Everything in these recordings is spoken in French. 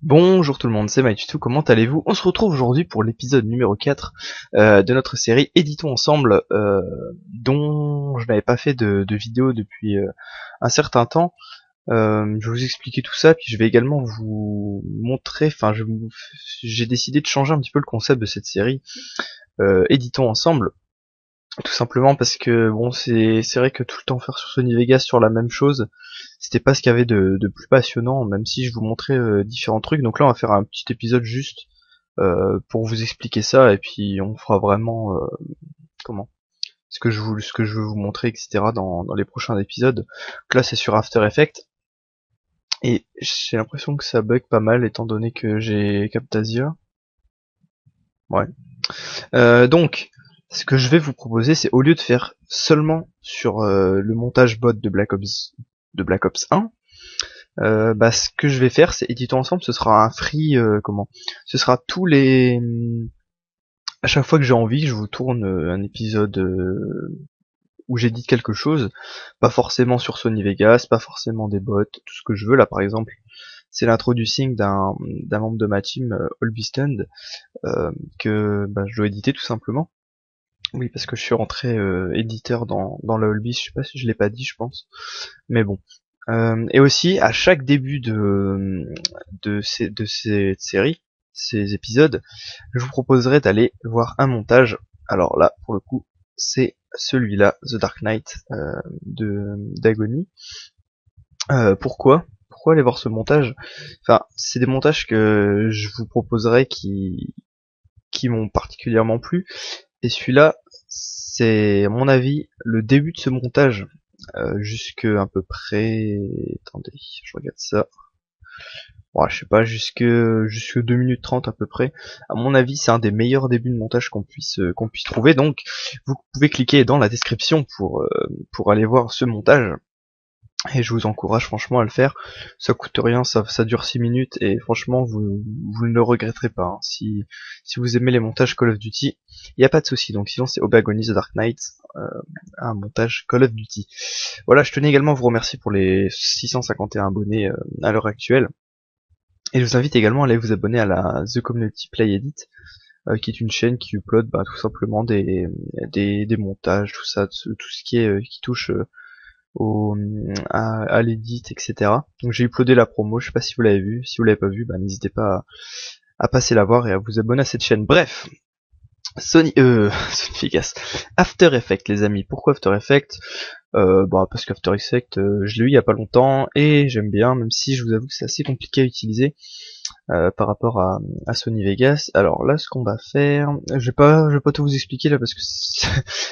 Bonjour tout le monde, c'est MyTuto, comment allez-vous? On se retrouve aujourd'hui pour l'épisode numéro 4 de notre série Éditons ensemble, dont je n'avais pas fait de vidéo depuis un certain temps. Je vais vous expliquer tout ça, puis je vais également vous montrer, j'ai décidé de changer un petit peu le concept de cette série, Éditons ensemble. Tout simplement parce que bon, c'est vrai que tout le temps faire sur Sony Vegas sur la même chose, c'était pas ce qu'il y avait de plus passionnant, même si je vous montrais différents trucs. Donc là on va faire un petit épisode juste pour vous expliquer ça, et puis on fera vraiment comment ce que je veux vous montrer, etc. dans les prochains épisodes. Donc là c'est sur After Effects, et j'ai l'impression que ça bug pas mal étant donné que j'ai Camtasia. Ouais. Donc, ce que je vais vous proposer, c'est au lieu de faire seulement sur le montage bot de Black Ops 1, ce que je vais faire, c'est éditons ensemble, ce sera un free, ce sera tous les, à chaque fois que j'ai envie, je vous tourne un épisode où j'édite quelque chose, pas forcément sur Sony Vegas, pas forcément des bots, tout ce que je veux. Là, par exemple, c'est l'introducing d'un membre de ma team, Olbistand, je dois éditer tout simplement. Oui, parce que je suis rentré éditeur dans la Holby, je sais pas si je l'ai pas dit, je pense. Mais bon. Et aussi, à chaque début de cette série, ces épisodes, je vous proposerai d'aller voir un montage. Alors là, pour le coup, c'est celui-là, The Dark Knight de d'Agony. Pourquoi aller voir ce montage? Enfin, c'est des montages que je vous proposerai qui m'ont particulièrement plu. Et celui-là, c'est à mon avis le début de ce montage, jusque à peu près. Attendez, je regarde ça. Ouais, je sais pas, jusque 2 minutes 30 à peu près. À mon avis, c'est un des meilleurs débuts de montage qu'on puisse trouver. Donc, vous pouvez cliquer dans la description pour aller voir ce montage. Et je vous encourage franchement à le faire. Ça coûte rien, ça dure 6 minutes et franchement vous ne le regretterez pas, hein. Si vous aimez les montages Call of Duty, il n'y a pas de souci. Donc sinon c'est Obagony The Dark Knight, euh, un montage Call of Duty. Voilà, je tenais également à vous remercier pour les 651 abonnés à l'heure actuelle. Et je vous invite également à aller vous abonner à la The Community Play Edit, qui est une chaîne qui upload tout simplement des montages, tout ça, tout ce qui est qui touche à l'edit, etc. Donc j'ai uploadé la promo, je sais pas si vous l'avez vu, si vous l'avez pas vu, n'hésitez pas à passer la voir et à vous abonner à cette chaîne. Bref, Sony Vegas, After Effects les amis. Pourquoi After Effects? Parce qu'After Effects, je l'ai eu il y a pas longtemps et j'aime bien, même si je vous avoue que c'est assez compliqué à utiliser par rapport à Sony Vegas. Alors là, ce qu'on va faire, je vais pas tout vous expliquer là parce que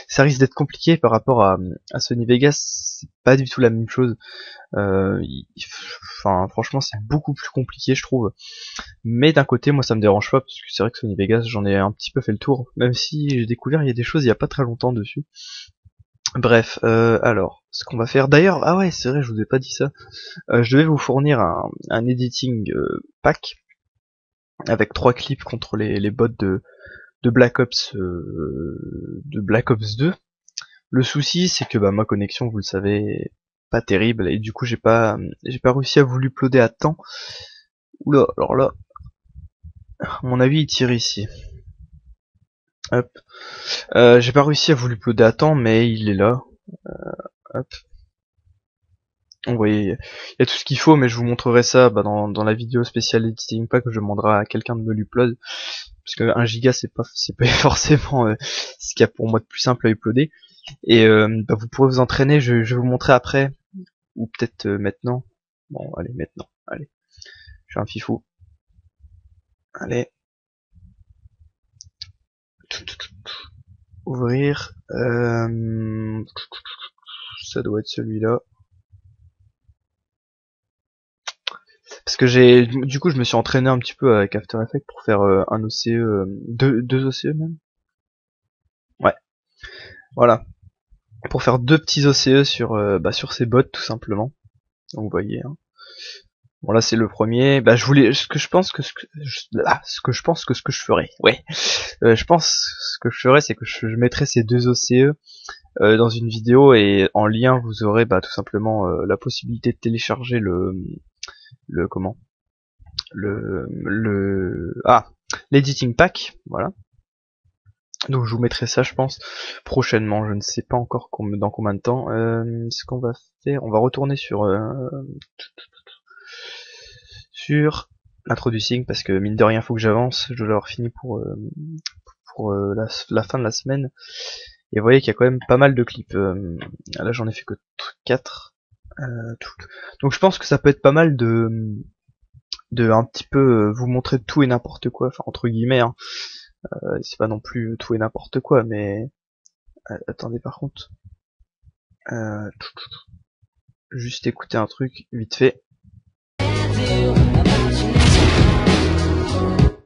ça risque d'être compliqué par rapport à Sony Vegas. C'est pas du tout la même chose. Franchement, c'est beaucoup plus compliqué, je trouve. Mais d'un côté, moi, ça me dérange pas parce que c'est vrai que Sony Vegas, j'en ai un petit peu fait le tour. Même si j'ai découvert il y a des choses il y a pas très longtemps dessus. Bref, alors, ce qu'on va faire. D'ailleurs, ah ouais, c'est vrai, je vous ai pas dit ça. Je devais vous fournir un editing pack avec 3 clips contre les bots de Black Ops de Black Ops 2. Le souci c'est que ma connexion, vous le savez, est pas terrible et du coup j'ai pas réussi à vous l'uploader à temps. Oula, alors là, à mon avis il tire ici. Hop. J'ai pas réussi à vous l'uploader à temps, mais il est là. Hop. Vous voyez, il y a tout ce qu'il faut, mais je vous montrerai ça dans la vidéo spéciale editing pack que je demanderai à quelqu'un de me l'upload. Parce que 1 giga c'est pas forcément ce qu'il y a pour moi de plus simple à uploader. Et vous pourrez vous entraîner, je vais vous montrer après, ou peut-être maintenant. Bon, allez, maintenant, allez. Je suis un fifou. Allez. Ouvrir. Ça doit être celui-là. Parce que du coup, je me suis entraîné un petit peu avec After Effects pour faire un OCE, deux OCE même. Ouais, voilà. Pour faire 2 petits OCE sur ces bots tout simplement. Donc vous voyez, hein. Bon là c'est le premier. Je voulais ce que je pense que ce que je ferais. Ouais. Je pense ce que je ferais c'est que je mettrais ces 2 OCE dans une vidéo et en lien vous aurez tout simplement la possibilité de télécharger le comment l'editing pack, voilà. Donc je vous mettrai ça, je pense, prochainement. Je ne sais pas encore dans combien de temps. Ce qu'on va faire, on va retourner sur l'introducing parce que mine de rien, faut que j'avance. Je dois l'avoir fini pour la fin de la semaine. Et vous voyez qu'il y a quand même pas mal de clips. Là, j'en ai fait que 4. Donc je pense que ça peut être pas mal de un petit peu vous montrer tout et n'importe quoi, enfin entre guillemets. Hein. C'est pas non plus tout et n'importe quoi, mais attendez par contre. Juste écouter un truc vite fait.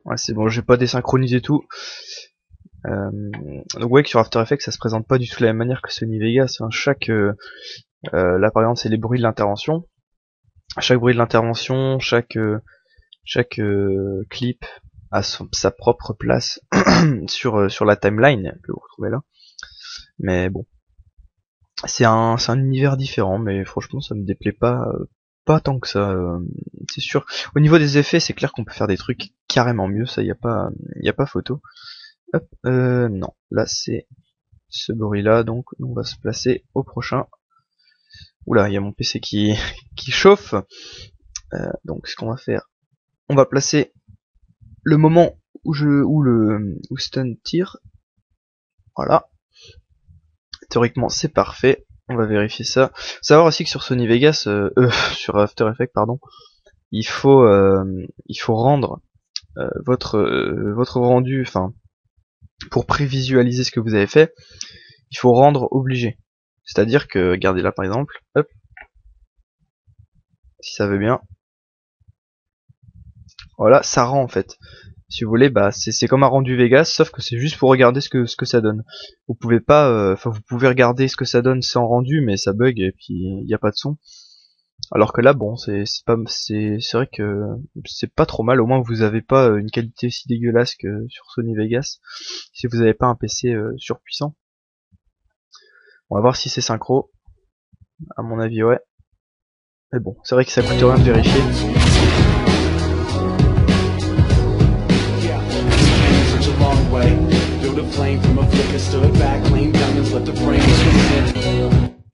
Ouais, c'est bon, j'ai pas désynchronisé tout. Donc ouais, que sur After Effects ça se présente pas du tout de la même manière que Sony Vegas. Hein. Là par exemple c'est les bruits de l'intervention. Chaque bruit de l'intervention, chaque clip a sa propre place sur la timeline que vous retrouvez là. Mais bon, c'est un univers différent, mais franchement ça me déplaît pas tant que ça. C'est sûr. Au niveau des effets, c'est clair qu'on peut faire des trucs carrément mieux. Ça y a pas photo. Hop, non, là c'est ce bruit là, donc on va se placer au prochain. Oula, il y a mon PC qui chauffe. Donc ce qu'on va faire, on va placer le moment où Stun tire. Voilà. Théoriquement c'est parfait. On va vérifier ça. Faut savoir aussi que sur Sony Vegas, sur After Effects pardon, il faut rendre votre rendu, enfin pour prévisualiser ce que vous avez fait, il faut rendre obligé. C'est-à-dire que, regardez là par exemple, hop, si ça veut bien, voilà, ça rend en fait. Si vous voulez, bah c'est comme un rendu Vegas, sauf que c'est juste pour regarder ce que ça donne. Vous pouvez pas, enfin vous pouvez regarder ce que ça donne sans rendu, mais ça bug et puis il n'y a pas de son. Alors que là, bon, c'est vrai que c'est pas trop mal. Au moins vous avez pas une qualité aussi dégueulasse que sur Sony Vegas. Si vous avez pas un PC surpuissant. On va voir si c'est synchro. À mon avis, ouais. Mais bon, c'est vrai que ça coûte rien de vérifier.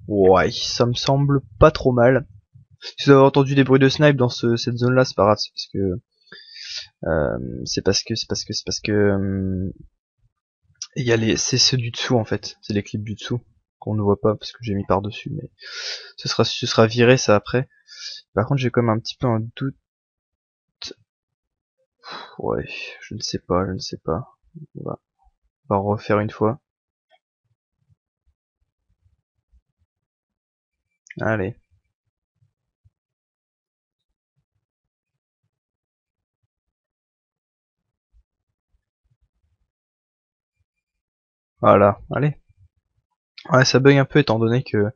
Ouais, ça me semble pas trop mal. Si vous avez entendu des bruits de snipe dans cette zone-là, c'est pas grave, c'est parce que il y a c'est ceux du dessous en fait, c'est les clips du dessous qu'on ne voit pas parce que j'ai mis par dessus, mais ce sera viré ça après. Par contre, j'ai quand même un petit peu un doute. Ouais, je ne sais pas. On va refaire une fois. Allez. Voilà, allez. Ouais, ça bug un peu étant donné que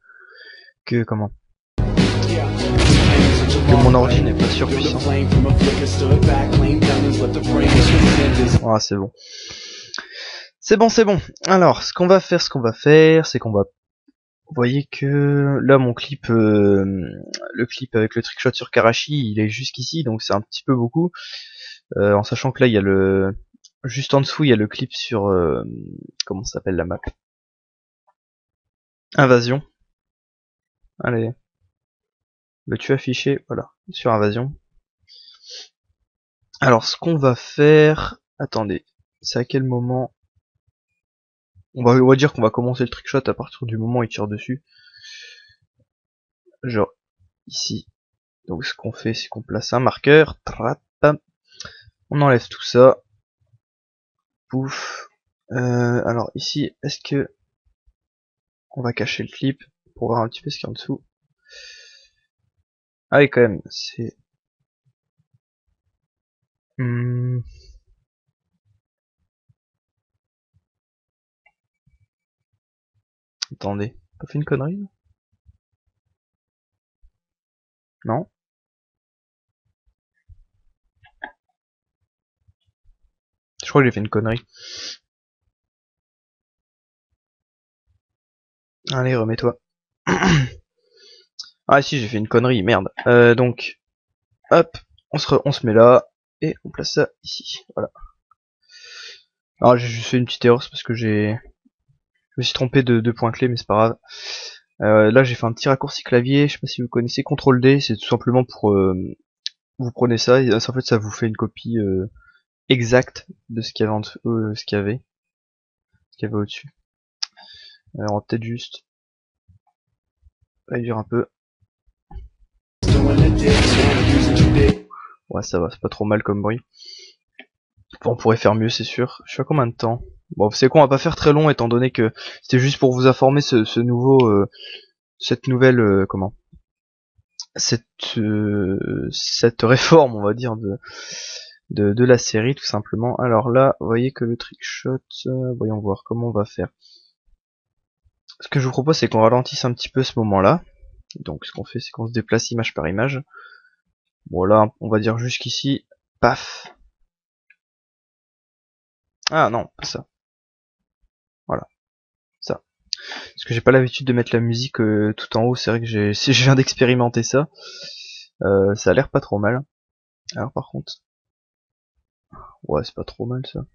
comment que mon ordi n'est pas surpuissant. Ah, c'est bon. C'est bon. Alors, ce qu'on va faire, c'est qu'on va... Vous voyez que là, mon clip, le clip avec le trickshot sur Karachi, il est jusqu'ici, donc c'est un petit peu beaucoup. En sachant que là, il y a juste en dessous, il y a le clip sur... comment s'appelle la map? Invasion. Allez. Veux-tu afficher? Voilà, sur Invasion. Alors, ce qu'on va faire... Attendez, c'est à quel moment... On va dire qu'on va commencer le trickshot à partir du moment où il tire dessus. Genre, ici. Donc ce qu'on fait, c'est qu'on place un marqueur. On enlève tout ça. Pouf. Alors ici, est-ce que... On va cacher le clip pour voir un petit peu ce qu'il y a en dessous. Ah oui, quand même, c'est... Attendez, t'as fait une connerie? Non? Je crois que j'ai fait une connerie. Allez, remets-toi. Ah si, j'ai fait une connerie, merde. Donc, hop, on se met là. et on place ça ici. Voilà. Alors j'ai juste fait une petite erreur, c'est parce que je me suis trompé de point clé, mais c'est pas grave. Là j'ai fait un petit raccourci clavier, je sais pas si vous connaissez, CTRL D, c'est tout simplement pour vous prenez ça et en fait ça vous fait une copie exacte de ce qu'il y avait ce qu'il y avait au-dessus. Alors on va peut-être juste réduire un peu. Ouais, ça va, c'est pas trop mal comme bruit. Bon, on pourrait faire mieux, c'est sûr. Je suis à combien de temps? Bon, vous savez quoi, on va pas faire très long étant donné que c'était juste pour vous informer ce nouveau cette nouvelle comment cette réforme, on va dire, de la série tout simplement. Alors là, vous voyez que le trickshot, voyons voir comment on va faire. Ce que je vous propose, c'est qu'on ralentisse un petit peu ce moment-là. Donc ce qu'on fait, c'est qu'on se déplace image par image. Bon là, on va dire jusqu'ici, paf. Ah non, pas ça. Voilà, ça. Parce que j'ai pas l'habitude de mettre la musique tout en haut, c'est vrai que je viens d'expérimenter ça. Ça a l'air pas trop mal. Alors par contre, ouais, c'est pas trop mal ça.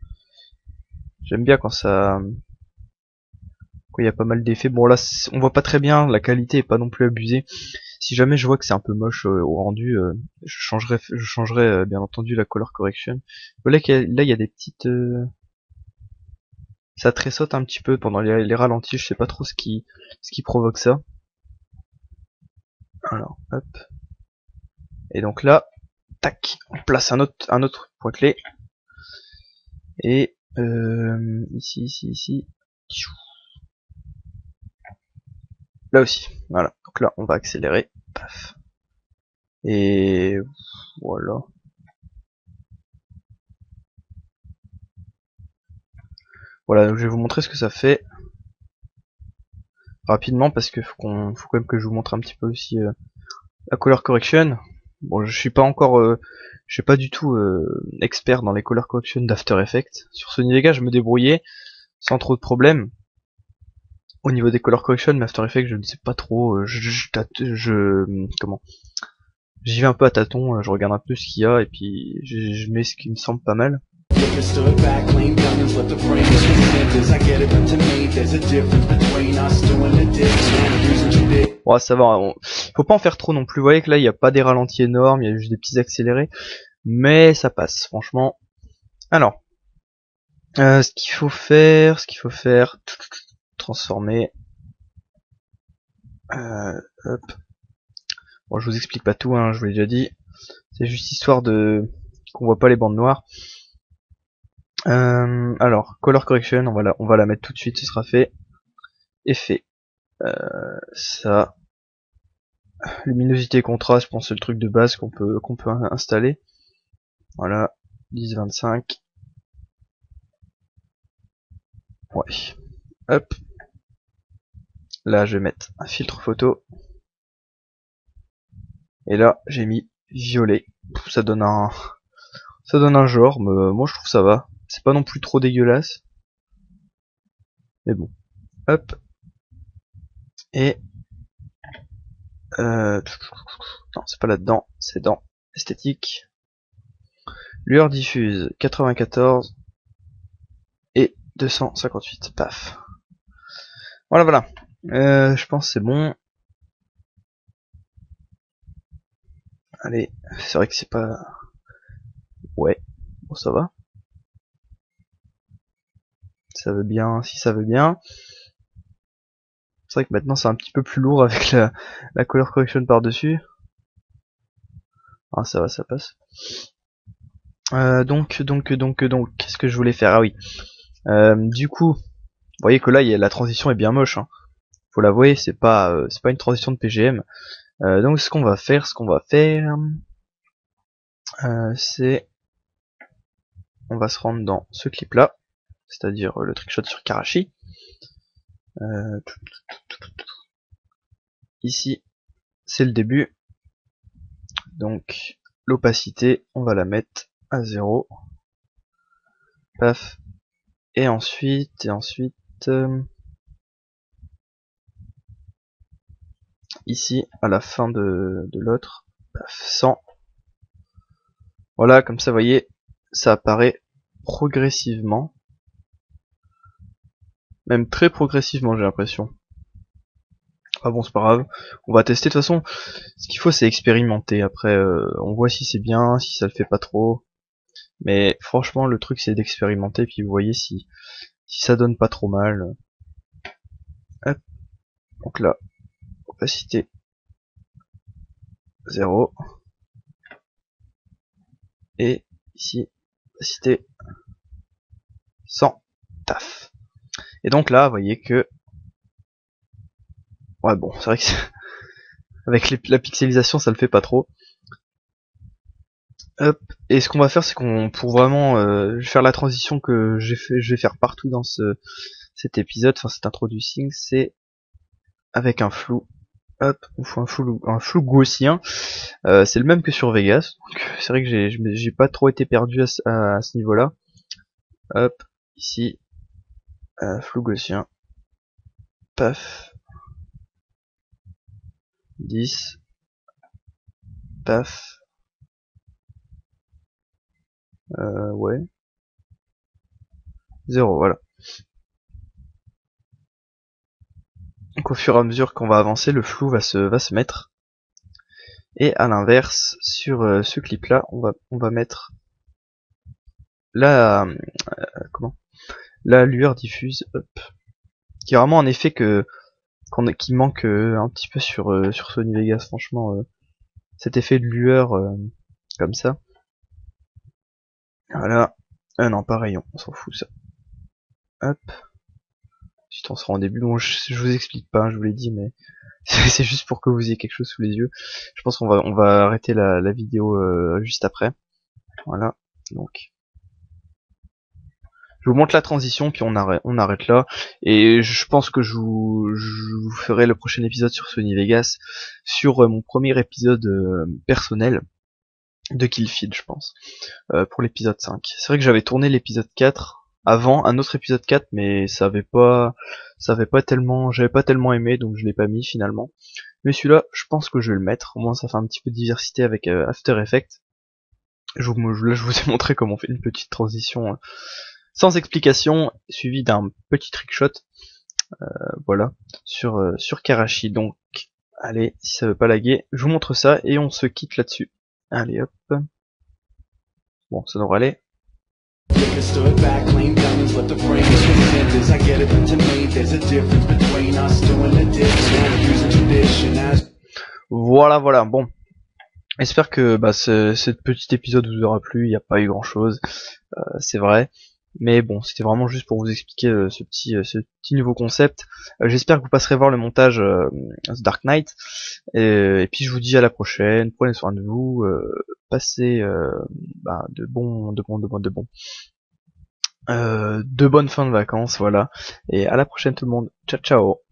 J'aime bien quand ça, quand il y a pas mal d'effets. Bon là, on voit pas très bien, la qualité est pas non plus abusée. Si jamais je vois que c'est un peu moche au rendu, je changerai bien entendu la color correction. Là, il y a des petites, ça tressaute un petit peu pendant les ralentis. Je sais pas trop ce qui provoque ça. Alors, hop. Et donc là, tac, on place un autre point clé. Et ici. Là aussi. Voilà. Donc là, on va accélérer. Paf. Et voilà. Voilà, donc je vais vous montrer ce que ça fait rapidement parce que faut quand même que je vous montre un petit peu aussi la color correction. Bon, je suis pas encore, je suis pas du tout expert dans les color correction d'After Effects. Sur Sony Vegas, je me débrouillais sans trop de problèmes. Au niveau des color correction, mais After Effects, je ne sais pas trop. Comment J'y vais un peu à tâtons. Je regarde un peu ce qu'il y a et puis je mets ce qui me semble pas mal. Ouais, ça va, faut pas en faire trop non plus. Vous voyez que là, il n'y a pas des ralentis énormes, il y a juste des petits accélérés, mais ça passe, franchement. Alors, ce qu'il faut faire, transformer. Hop. Bon, je vous explique pas tout, hein, je vous l'ai déjà dit. C'est juste histoire de qu'on voit pas les bandes noires. Alors, color correction, on va la mettre tout de suite, ce sera fait. Effet. Ça. Luminosité et contraste, je pense c'est le truc de base qu'on peut installer. Voilà, 10-25. Ouais. Hop. Là, je vais mettre un filtre photo. Et là, j'ai mis violet. Ça donne un genre, mais moi je trouve ça va. C'est pas non plus trop dégueulasse. Mais bon. Hop. Et non, c'est pas là-dedans, c'est dans esthétique. Lueur diffuse 94 et 258. Paf. Voilà. Je pense c'est bon. Allez, c'est vrai que c'est pas... Ouais, bon ça va. Ça veut bien, si ça veut bien. C'est vrai que maintenant c'est un petit peu plus lourd avec la color correction par-dessus. Ah ça va, ça passe. Donc, qu'est-ce que je voulais faire? Ah oui. Du coup, vous voyez que là, la transition est bien moche. Hein. Faut l'avouer, c'est pas une transition de PGM. Donc ce qu'on va faire, c'est on va se rendre dans ce clip là, c'est-à-dire le trickshot sur Karachi. Ici, c'est le début. Donc l'opacité, on va la mettre à 0. Paf. Et ensuite, ici, à la fin de l'autre, paf, 100. Voilà, comme ça, vous voyez, ça apparaît progressivement. Même très progressivement, j'ai l'impression. Ah bon, c'est pas grave. On va tester. De toute façon, ce qu'il faut, c'est expérimenter. Après, on voit si c'est bien, si ça le fait pas trop. Mais franchement, le truc, c'est d'expérimenter. Puis vous voyez si ça donne pas trop mal. Hop. Donc là, opacité 0. Et ici, opacité 100. Taf. Et donc là, vous voyez que... Ouais, bon, c'est vrai que avec la pixelisation, ça le fait pas trop. Hop. Et ce qu'on va faire, c'est qu'on, pour vraiment faire la transition que je vais faire partout dans cet épisode, enfin cet introducing, c'est avec un flou. Hop, on fait un flou gaussien. C'est le même que sur Vegas. Donc c'est vrai que j'ai pas trop été perdu à ce niveau-là. Hop, ici, flou gaussien. Paf. 10. Paf. Ouais. 0, voilà. Donc au fur et à mesure qu'on va avancer, le flou va se mettre. Et à l'inverse, sur ce clip là, on va mettre la la lueur diffuse, hop, qui est vraiment un effet qui manque un petit peu sur Sony Vegas, franchement, cet effet de lueur comme ça. Voilà. Ah non, pareil, on s'en fout ça. Hop. Ensuite on sera en début. Bon, je vous explique pas, je vous l'ai dit, mais c'est juste pour que vous ayez quelque chose sous les yeux. Je pense on va arrêter la vidéo juste après. Voilà. Donc je vous montre la transition, puis on arrête là. Et je pense que je vous ferai le prochain épisode sur Sony Vegas, sur mon premier épisode personnel de Killfield, je pense, pour l'épisode 5. C'est vrai que j'avais tourné l'épisode 4 avant, un autre épisode 4, mais j'avais pas tellement aimé, donc je l'ai pas mis finalement. Mais celui-là, je pense que je vais le mettre. Au moins, ça fait un petit peu de diversité avec After Effects. Là, je vous ai montré comment on fait une petite transition sans explication, suivi d'un petit trickshot, voilà, sur Karachi. Donc, allez, si ça veut pas laguer, je vous montre ça et on se quitte là-dessus. Allez, hop. Bon, ça devrait aller. Voilà, voilà, bon. J'espère que ce petit épisode vous aura plu, il n'y a pas eu grand chose, c'est vrai. Mais bon, c'était vraiment juste pour vous expliquer ce petit nouveau concept. J'espère que vous passerez voir le montage The Dark Knight. Et puis je vous dis à la prochaine. Prenez soin de vous. Passez de bonnes fins de vacances, voilà. Et à la prochaine tout le monde. Ciao ciao.